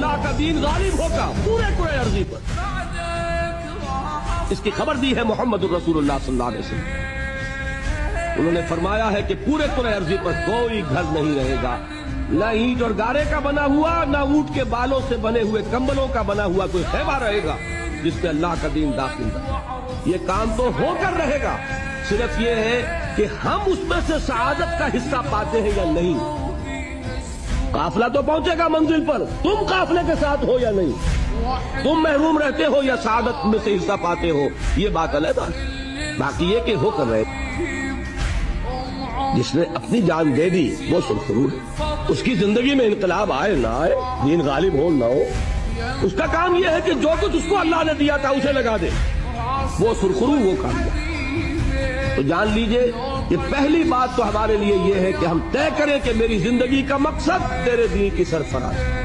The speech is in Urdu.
اللہ کا دین غالب ہوگا پورے کرۂ ارضی پر۔ اس کی خبر دی ہے محمد الرسول اللہ صلی اللہ علیہ وسلم۔ انہوں نے فرمایا ہے کہ پورے کرۂ ارضی پر کوئی گھر نہیں رہے گا، نہ اینٹ اور گارے کا بنا ہوا، نہ اونٹ کے بالوں سے بنے ہوئے کمبلوں کا بنا ہوا کوئی خیمہ رہے گا جس پہ اللہ کا دین داخل رہے۔ یہ کام تو ہو کر رہے گا، صرف یہ ہے کہ ہم اس میں سے سعادت کا حصہ پاتے ہیں یا نہیں۔ قافلہ تو پہنچے گا منزل پر، تم قافلے کے ساتھ ہو یا نہیں، تم محروم رہتے ہو یا سعادت میں سے حصہ پاتے ہو، یہ بات علیحدہ ہے۔ باقی یہ کہ ہو کر رہے، جس نے اپنی جان دے دی وہ سرخرو ہے، اس کی زندگی میں انقلاب آئے نہ آئے، دین غالب ہو نہ ہو، اس کا کام یہ ہے کہ جو کچھ اس کو اللہ نے دیا تھا اسے لگا دے، وہ سرخرو وہ کامیاب۔ تو جان لیجئے کہ پہلی بات تو ہمارے لیے یہ ہے کہ ہم طے کریں کہ میری زندگی کا مقصد تیرے دین کی سرفراز ہے۔